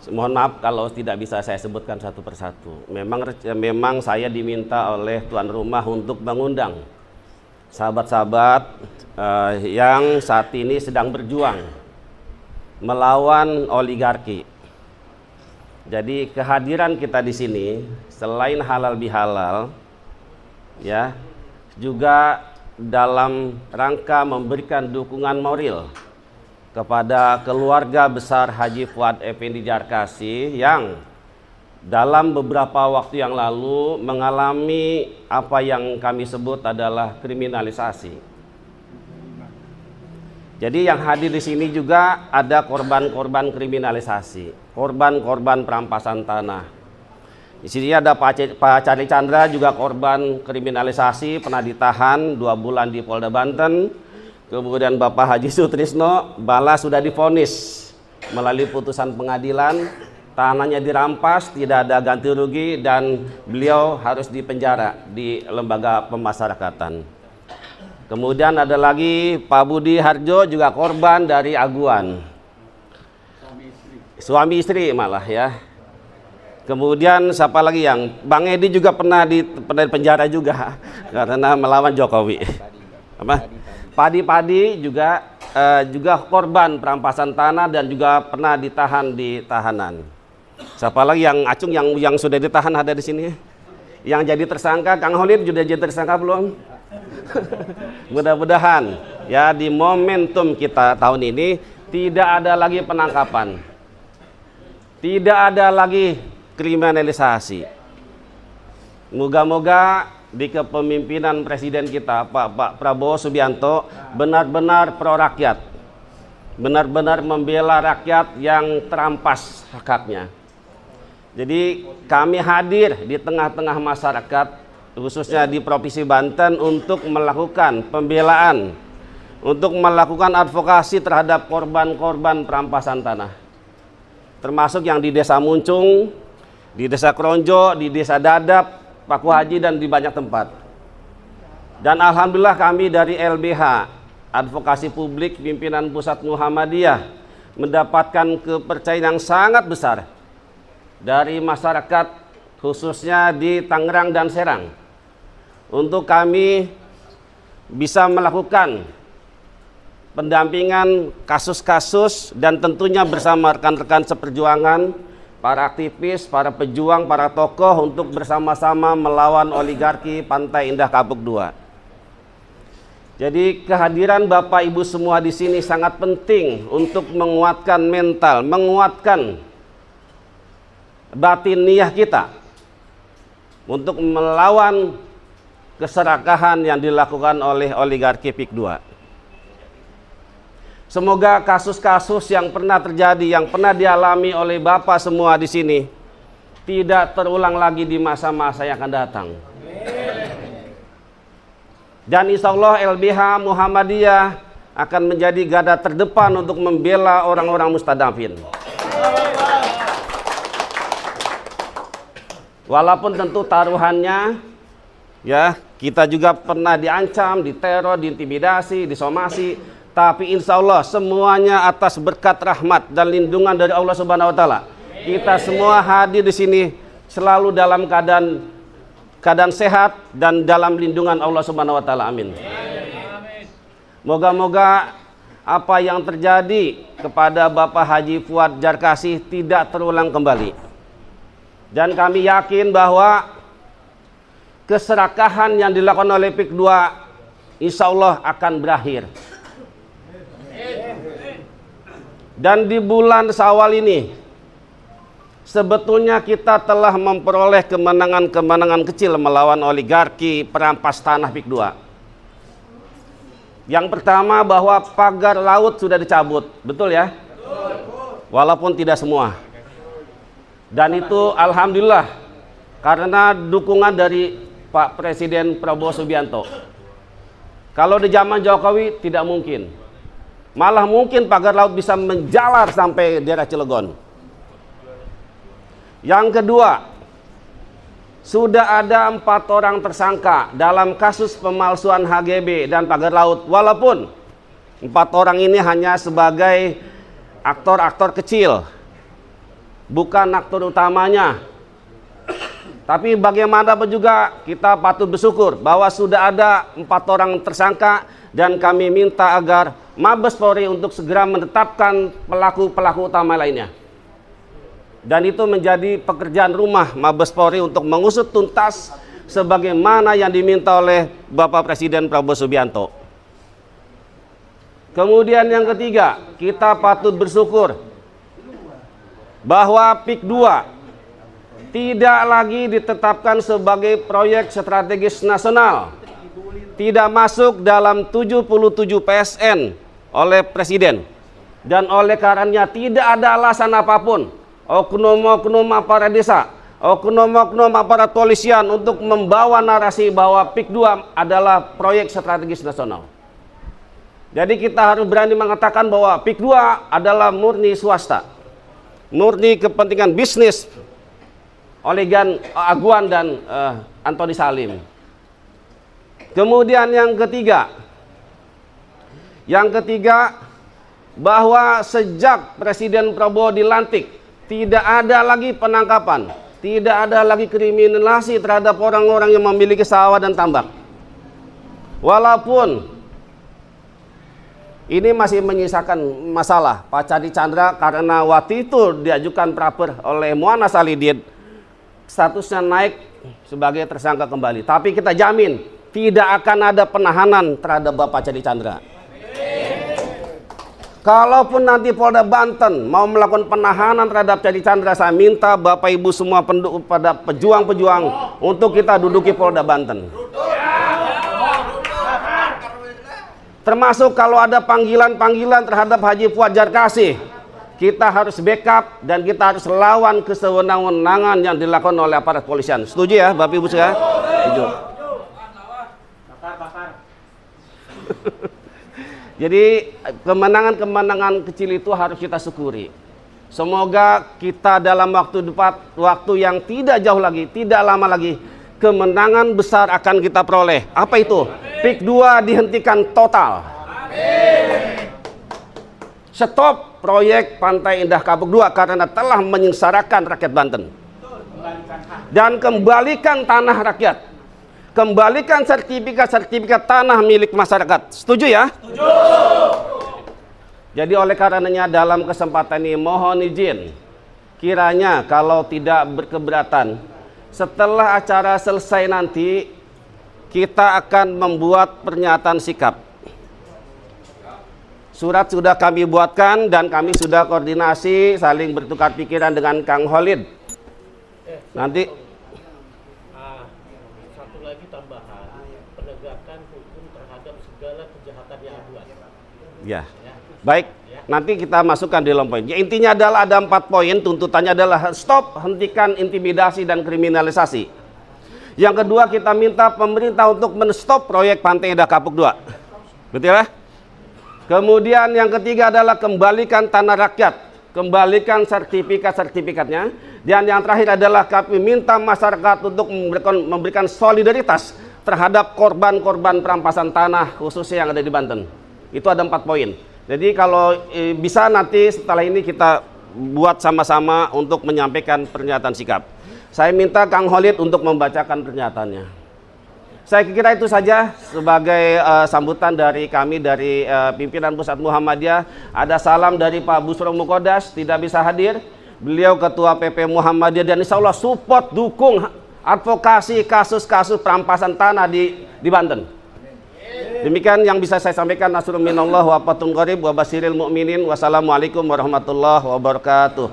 Mohon maaf kalau tidak bisa saya sebutkan satu persatu. Memang saya diminta oleh tuan rumah untuk mengundang sahabat-sahabat yang saat ini sedang berjuang melawan oligarki. Jadi kehadiran kita di sini selain halal bihalal, ya, juga dalam rangka memberikan dukungan moral kepada keluarga besar Haji Fuad Effendi Jarkasi yang dalam beberapa waktu yang lalu mengalami apa yang kami sebut adalah kriminalisasi. Jadi yang hadir di sini juga ada korban-korban kriminalisasi, korban-korban perampasan tanah. Di sini ada Pak Charlie Chandra, juga korban kriminalisasi, pernah ditahan 2 bulan di Polda Banten. Kemudian Bapak Haji Sutrisno Bala sudah divonis melalui putusan pengadilan, tanahnya dirampas, tidak ada ganti rugi, dan beliau harus dipenjara di lembaga pemasyarakatan. Kemudian ada lagi Pak Budi Harjo, juga korban dari aguan. Suami istri malah ya. Kemudian siapa lagi yang Bang Edi juga pernah di penjara juga karena melawan Jokowi. Apa? Padi juga korban perampasan tanah dan juga pernah ditahan di tahanan. Siapa lagi yang Acung yang sudah ditahan ada di sini? Yang jadi tersangka Kang Holid sudah jadi tersangka belum? Mudah-mudahan ya di momentum kita tahun ini tidak ada lagi penangkapan, tidak ada lagi kriminalisasi. Moga-moga di kepemimpinan Presiden kita Pak Prabowo Subianto benar-benar pro rakyat, benar-benar membela rakyat yang terampas hak-haknya. Jadi kami hadir di tengah-tengah masyarakat, khususnya di Provinsi Banten, untuk melakukan pembelaan, untuk melakukan advokasi terhadap korban-korban perampasan tanah, termasuk yang di Desa Muncung, di Desa Kronjo, di Desa Dadap, Paku Haji, dan di banyak tempat. Dan alhamdulillah kami dari LBH Advokasi Publik Pimpinan Pusat Muhammadiyah mendapatkan kepercayaan yang sangat besar dari masyarakat, khususnya di Tangerang dan Serang, untuk kami bisa melakukan pendampingan kasus-kasus dan tentunya bersama rekan-rekan seperjuangan, para aktivis, para pejuang, para tokoh untuk bersama-sama melawan oligarki Pantai Indah Kapuk II. Jadi kehadiran Bapak Ibu semua di sini sangat penting untuk menguatkan mental, menguatkan batiniah kita untuk melawan keserakahan yang dilakukan oleh oligarki PIK II. Semoga kasus-kasus yang pernah terjadi, yang pernah dialami oleh Bapak semua di sini tidak terulang lagi di masa-masa yang akan datang. Dan insya Allah LBH Muhammadiyah akan menjadi garda terdepan untuk membela orang-orang mustadafin. Walaupun tentu taruhannya, ya, kita juga pernah diancam, diteror, diintimidasi, disomasi, tapi insya Allah semuanya atas berkat rahmat dan lindungan dari Allah Subhanahu Wa Taala. Kita semua hadir di sini selalu dalam keadaan sehat dan dalam lindungan Allah Subhanahu Wa Taala. Amin. Moga-moga apa yang terjadi kepada Bapak Haji Fuad Jarkasi tidak terulang kembali. Dan kami yakin bahwa keserakahan yang dilakukan oleh PIK II insya Allah akan berakhir. Dan di bulan Syawal ini sebetulnya kita telah memperoleh kemenangan-kemenangan kecil melawan oligarki perampas tanah PIK II. Yang pertama bahwa pagar laut sudah dicabut, betul ya? Walaupun tidak semua. Dan itu alhamdulillah karena dukungan dari Pak Presiden Prabowo Subianto. Kalau di zaman Jokowi tidak mungkin. Malah mungkin pagar laut bisa menjalar sampai daerah Cilegon. Yang kedua, sudah ada 4 orang tersangka dalam kasus pemalsuan HGB dan pagar laut. Walaupun 4 orang ini hanya sebagai aktor-aktor kecil. bukan aktor utamanya. Tapi bagaimanapun juga kita patut bersyukur bahwa sudah ada 4 orang tersangka, dan kami minta agar Mabes Polri untuk segera menetapkan pelaku-pelaku utama lainnya. Dan itu menjadi pekerjaan rumah Mabes Polri untuk mengusut tuntas sebagaimana yang diminta oleh Bapak Presiden Prabowo Subianto. Kemudian yang ketiga, kita patut bersyukur bahwa PIK 2 tidak lagi ditetapkan sebagai proyek strategis nasional, tidak masuk dalam 77 PSN oleh Presiden, dan oleh karenanya tidak ada alasan apapun oknum-oknum aparat desa, oknum-oknum aparat polisian untuk membawa narasi bahwa PIK 2 adalah proyek strategis nasional. Jadi kita harus berani mengatakan bahwa PIK 2 adalah murni swasta, murni kepentingan bisnis oleh Aguan dan Antoni Salim. Kemudian yang ketiga, bahwa sejak Presiden Prabowo dilantik tidak ada lagi penangkapan, tidak ada lagi kriminalisasi terhadap orang-orang yang memiliki sawah dan tambak. Walaupun ini masih menyisakan masalah Pak Chandra Chandra, karena waktu itu diajukan praper oleh Mu'annas Salihin, statusnya naik sebagai tersangka kembali. Tapi kita jamin tidak akan ada penahanan terhadap Bapak Chandra Chandra. Kalaupun nanti Polda Banten mau melakukan penahanan terhadap Chandra Chandra, saya minta Bapak Ibu semua pada pejuang-pejuang untuk kita duduki Polda Banten. Termasuk kalau ada panggilan-panggilan terhadap Haji Fuad Jarkasih, kita harus backup dan kita harus lawan kesewenang-wenangan yang dilakukan oleh aparat polisian. Setuju ya Bapak Ibu sekalian? Setuju. Jadi kemenangan-kemenangan kecil itu harus kita syukuri. Semoga kita dalam waktu yang tidak jauh lagi, tidak lama lagi, kemenangan besar akan kita peroleh. Apa itu? PIK 2 dihentikan total. Stop proyek Pantai Indah Kapuk 2 karena telah menyengsarakan rakyat Banten. Dan kembalikan tanah rakyat. Kembalikan sertifikat tanah milik masyarakat. Setuju ya? Setuju. Jadi oleh karenanya dalam kesempatan ini mohon izin, kiranya kalau tidak berkeberatan, setelah acara selesai nanti kita akan membuat pernyataan sikap. Surat sudah kami buatkan dan kami sudah koordinasi saling bertukar pikiran dengan Kang Khalid. Nanti satu lagi tambahan, penegakan hukum terhadap segala kejahatan yang aduan. Ya. Baik, nanti kita masukkan di dalam poin. Ya, intinya adalah ada 4 poin, tuntutannya adalah stop, hentikan intimidasi dan kriminalisasi. Yang kedua, kita minta pemerintah untuk men-stop proyek Pantai Indah Kapuk 2. Betul ya? Kemudian yang ketiga adalah kembalikan tanah rakyat, kembalikan sertifikatnya. Dan yang terakhir adalah kami minta masyarakat untuk memberikan solidaritas terhadap korban-korban perampasan tanah khususnya yang ada di Banten. Itu ada 4 poin. Jadi kalau bisa nanti setelah ini kita buat sama-sama untuk menyampaikan pernyataan sikap. Saya minta Kang Khalid untuk membacakan pernyataannya. Saya kira itu saja sebagai sambutan dari kami dari pimpinan Pusat Muhammadiyah. Ada salam dari Pak Busro Mukodas, tidak bisa hadir. Beliau Ketua PP Muhammadiyah dan insya Allah support, dukung advokasi kasus-kasus perampasan tanah di Banten. Demikian yang bisa saya sampaikan. Nasrun minallah wa fatun qarib wa basiril mu'minin. Wassalamualaikum warahmatullahi wabarakatuh.